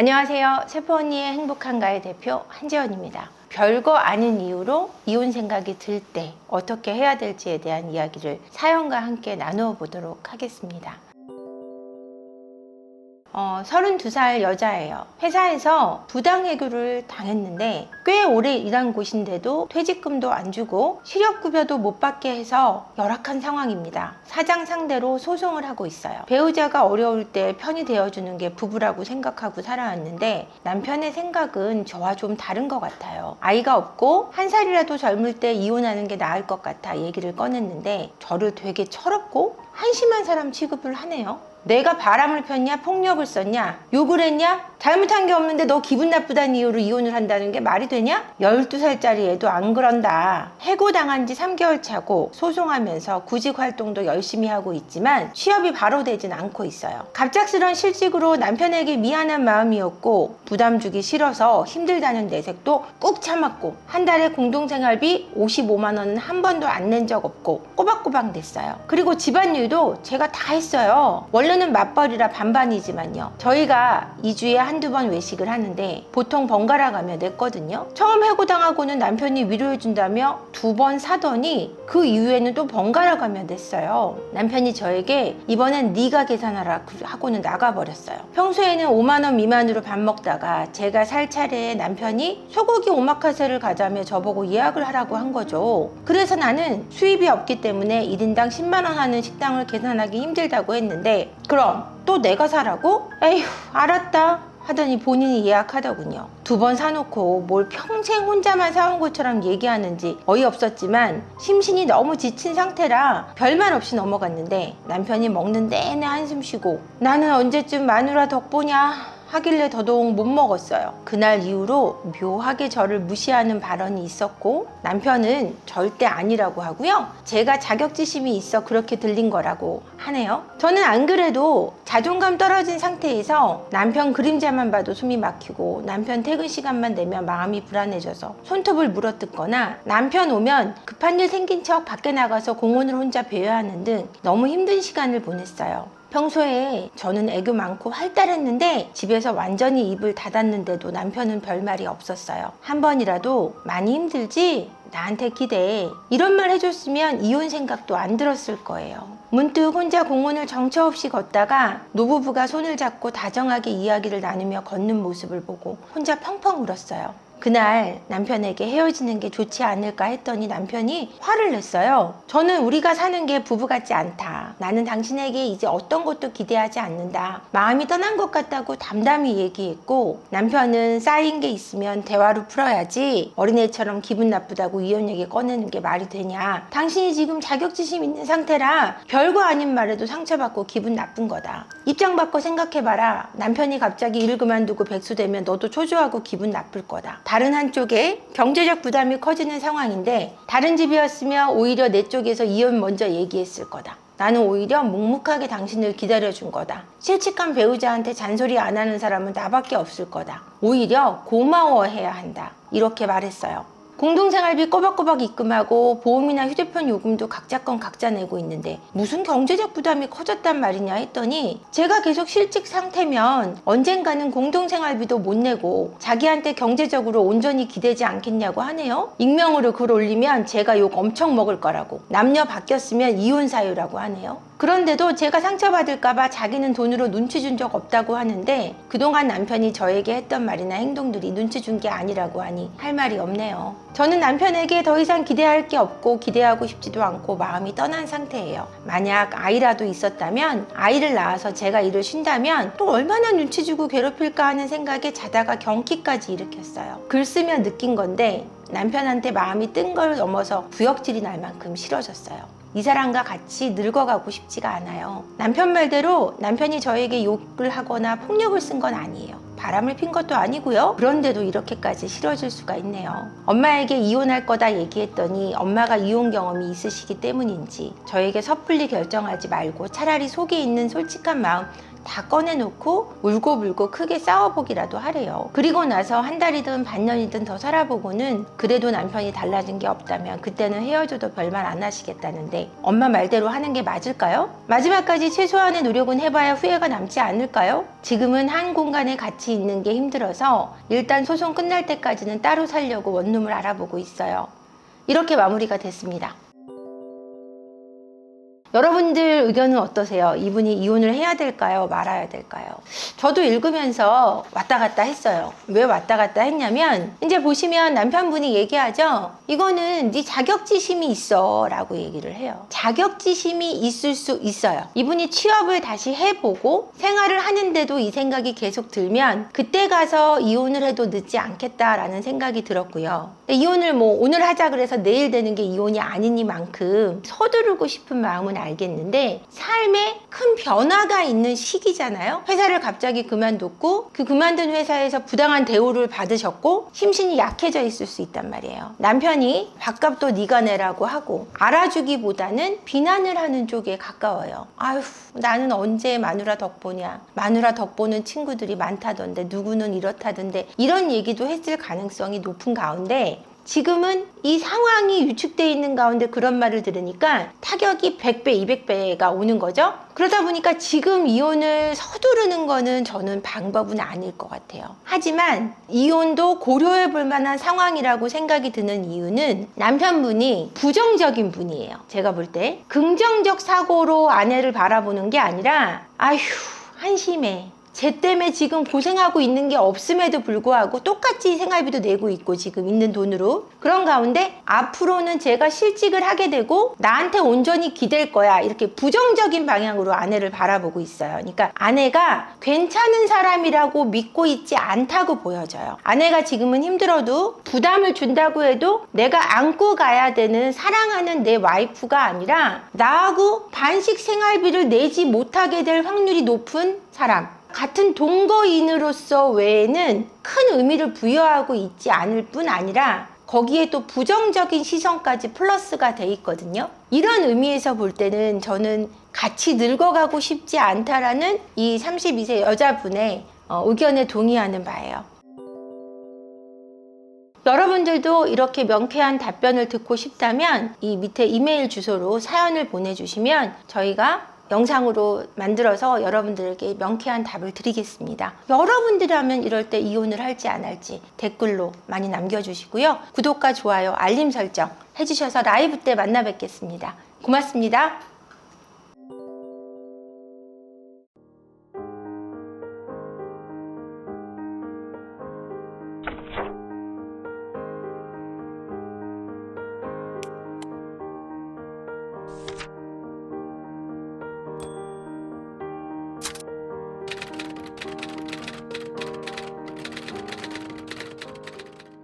안녕하세요. 세포언니의 행복한가의 대표 한재원입니다. 별거 아닌 이유로 이혼 생각이 들 때 어떻게 해야 될지에 대한 이야기를 사연과 함께 나누어 보도록 하겠습니다. 32살 여자예요. 회사에서 부당해고를 당했는데 꽤 오래 일한 곳인데도 퇴직금도 안 주고 실업급여도 못 받게 해서 열악한 상황입니다. 사장 상대로 소송을 하고 있어요. 배우자가 어려울 때 편이 되어주는 게 부부라고 생각하고 살아왔는데 남편의 생각은 저와 좀 다른 것 같아요. 아이가 없고 한 살이라도 젊을 때 이혼하는 게 나을 것 같아 얘기를 꺼냈는데 저를 되게 철없고 한심한 사람 취급을 하네요. 내가 바람을 폈냐, 폭력을 썼냐, 욕을 했냐, 잘못한 게 없는데 너 기분 나쁘다는 이유로 이혼을 한다는 게 말이 되냐? 12살짜리 애도 안 그런다. 해고당한 지 3개월 차고 소송하면서 구직 활동도 열심히 하고 있지만 취업이 바로 되진 않고 있어요. 갑작스런 실직으로 남편에게 미안한 마음이었고 부담 주기 싫어서 힘들다는 내색도 꾹 참았고 한 달에 공동생활비 55만 원은 한 번도 안 낸 적 없고 꼬박꼬박 냈어요. 그리고 집안일도 제가 다 했어요. 원래는 맞벌이라 반반이지만요. 저희가 2주에 한두 번 외식을 하는데 보통 번갈아 가며 냈거든요. 처음 해고당하고는 남편이 위로해준다며 2번 사더니 그 이후에는 또 번갈아 가며 냈어요. 남편이 저에게 이번엔 네가 계산하라 하고는 나가버렸어요. 평소에는 5만 원 미만으로 밥 먹다가 제가 살 차례에 남편이 소고기 오마카세를 가자며 저보고 예약을 하라고 한 거죠. 그래서 나는 수입이 없기 때문에 1인당 10만 원 하는 식당을 계산하기 힘들다고 했는데 그럼 또 내가 사라고? 에휴 알았다 하더니 본인이 예약하더군요. 2번 사놓고 뭘 평생 혼자만 사온 것처럼 얘기하는지 어이없었지만 심신이 너무 지친 상태라 별말 없이 넘어갔는데 남편이 먹는 내내 한숨 쉬고 나는 언제쯤 마누라 덕보냐 하길래 더더욱 못 먹었어요. 그날 이후로 묘하게 저를 무시하는 발언이 있었고 남편은 절대 아니라고 하고요. 제가 자격지심이 있어 그렇게 들린 거라고 하네요. 저는 안 그래도 자존감 떨어진 상태에서 남편 그림자만 봐도 숨이 막히고 남편 퇴근 시간만 되면 마음이 불안해져서 손톱을 물어뜯거나 남편 오면 급한 일 생긴 척 밖에 나가서 공원을 혼자 배회하는 등 너무 힘든 시간을 보냈어요. 평소에 저는 애교 많고 활달했는데 집에서 완전히 입을 닫았는데도 남편은 별말이 없었어요. 한 번이라도 많이 힘들지? 나한테 기대해. 이런 말 해줬으면 이혼 생각도 안 들었을 거예요. 문득 혼자 공원을 정처 없이 걷다가 노부부가 손을 잡고 다정하게 이야기를 나누며 걷는 모습을 보고 혼자 펑펑 울었어요. 그날 남편에게 헤어지는 게 좋지 않을까 했더니 남편이 화를 냈어요. 저는 우리가 사는 게 부부 같지 않다. 나는 당신에게 이제 어떤 것도 기대하지 않는다. 마음이 떠난 것 같다고 담담히 얘기했고 남편은 쌓인 게 있으면 대화로 풀어야지 어린애처럼 기분 나쁘다고 이혼 얘기 꺼내는 게 말이 되냐. 당신이 지금 자격지심 있는 상태라 별거 아닌 말에도 상처받고 기분 나쁜 거다. 입장 바꿔 생각해봐라. 남편이 갑자기 일 그만두고 백수되면 너도 초조하고 기분 나쁠 거다. 다른 한쪽에 경제적 부담이 커지는 상황인데 다른 집이었으면 오히려 내 쪽에서 이혼 먼저 얘기했을 거다. 나는 오히려 묵묵하게 당신을 기다려준 거다. 실직한 배우자한테 잔소리 안 하는 사람은 나밖에 없을 거다. 오히려 고마워해야 한다. 이렇게 말했어요. 공동생활비 꼬박꼬박 입금하고 보험이나 휴대폰 요금도 각자 건 각자 내고 있는데 무슨 경제적 부담이 커졌단 말이냐 했더니 제가 계속 실직 상태면 언젠가는 공동생활비도 못 내고 자기한테 경제적으로 온전히 기대지 않겠냐고 하네요. 익명으로 글 올리면 제가 욕 엄청 먹을 거라고. 남녀 바뀌었으면 이혼 사유라고 하네요. 그런데도 제가 상처받을까봐 자기는 돈으로 눈치 준 적 없다고 하는데 그동안 남편이 저에게 했던 말이나 행동들이 눈치 준 게 아니라고 하니 할 말이 없네요. 저는 남편에게 더 이상 기대할 게 없고 기대하고 싶지도 않고 마음이 떠난 상태예요. 만약 아이라도 있었다면 아이를 낳아서 제가 일을 쉰다면 또 얼마나 눈치 주고 괴롭힐까 하는 생각에 자다가 경기까지 일으켰어요. 글 쓰며 느낀 건데 남편한테 마음이 뜬 걸 넘어서 구역질이 날 만큼 싫어졌어요. 이 사람과 같이 늙어가고 싶지가 않아요. 남편 말대로 남편이 저에게 욕을 하거나 폭력을 쓴 건 아니에요. 바람을 핀 것도 아니고요. 그런데도 이렇게까지 싫어질 수가 있네요. 엄마에게 이혼할 거다 얘기했더니 엄마가 이혼 경험이 있으시기 때문인지 저에게 섣불리 결정하지 말고 차라리 속에 있는 솔직한 마음 다 꺼내놓고 울고불고 크게 싸워보기라도 하래요. 그리고 나서 한 달이든 반년이든 더 살아보고는 그래도 남편이 달라진 게 없다면 그때는 헤어져도 별말 안 하시겠다는데 엄마 말대로 하는 게 맞을까요? 마지막까지 최소한의 노력은 해봐야 후회가 남지 않을까요? 지금은 한 공간에 같이 같이 있는 게 힘들어서 일단 소송 끝날 때까지는 따로 살려고 원룸을 알아보고 있어요. 이렇게 마무리가 됐습니다. 여러분들 의견은 어떠세요? 이분이 이혼을 해야 될까요? 말아야 될까요? 저도 읽으면서 왔다 갔다 했어요. 왜 왔다 갔다 했냐면 이제 보시면 남편분이 얘기하죠. 이거는 네 자격지심이 있어 라고 얘기를 해요. 자격지심이 있을 수 있어요. 이분이 취업을 다시 해보고 생활을 하는데도 이 생각이 계속 들면 그때 가서 이혼을 해도 늦지 않겠다라는 생각이 들었고요. 이혼을 뭐 오늘 하자 그래서 내일 되는 게 이혼이 아니니만큼 서두르고 싶은 마음은 알겠는데 삶에 큰 변화가 있는 시기잖아요. 회사를 갑자기 그만뒀고 그 그만둔 회사에서 부당한 대우를 받으셨고 심신이 약해져 있을 수 있단 말이에요. 남편이 밥값도 네가 내라고 하고 알아주기보다는 비난을 하는 쪽에 가까워요. 아휴 나는 언제 마누라 덕보냐, 마누라 덕보는 친구들이 많다던데 누구는 이렇다던데 이런 얘기도 했을 가능성이 높은 가운데 지금은 이 상황이 위축되어 있는 가운데 그런 말을 들으니까 타격이 100배, 200배가 오는 거죠. 그러다 보니까 지금 이혼을 서두르는 거는 저는 방법은 아닐 것 같아요. 하지만 이혼도 고려해 볼 만한 상황이라고 생각이 드는 이유는 남편분이 부정적인 분이에요. 제가 볼 때 긍정적 사고로 아내를 바라보는 게 아니라 아휴 한심해, 쟤 때문에 지금 고생하고 있는 게 없음에도 불구하고 똑같이 생활비도 내고 있고 지금 있는 돈으로 그런 가운데 앞으로는 제가 실직을 하게 되고 나한테 온전히 기댈 거야 이렇게 부정적인 방향으로 아내를 바라보고 있어요. 그러니까 아내가 괜찮은 사람이라고 믿고 있지 않다고 보여져요. 아내가 지금은 힘들어도 부담을 준다고 해도 내가 안고 가야 되는 사랑하는 내 와이프가 아니라 나하고 반씩 생활비를 내지 못하게 될 확률이 높은 사람, 같은 동거인으로서 외에는 큰 의미를 부여하고 있지 않을 뿐 아니라 거기에 또 부정적인 시선까지 플러스가 돼 있거든요. 이런 의미에서 볼 때는 저는 같이 늙어가고 싶지 않다라는 이 32세 여자분의 의견에 동의하는 바예요. 여러분들도 이렇게 명쾌한 답변을 듣고 싶다면 이 밑에 이메일 주소로 사연을 보내주시면 저희가 영상으로 만들어서 여러분들에게 명쾌한 답을 드리겠습니다. 여러분들이라면 이럴 때 이혼을 할지 안 할지 댓글로 많이 남겨주시고요. 구독과 좋아요, 알림 설정 해주셔서 라이브 때 만나 뵙겠습니다. 고맙습니다.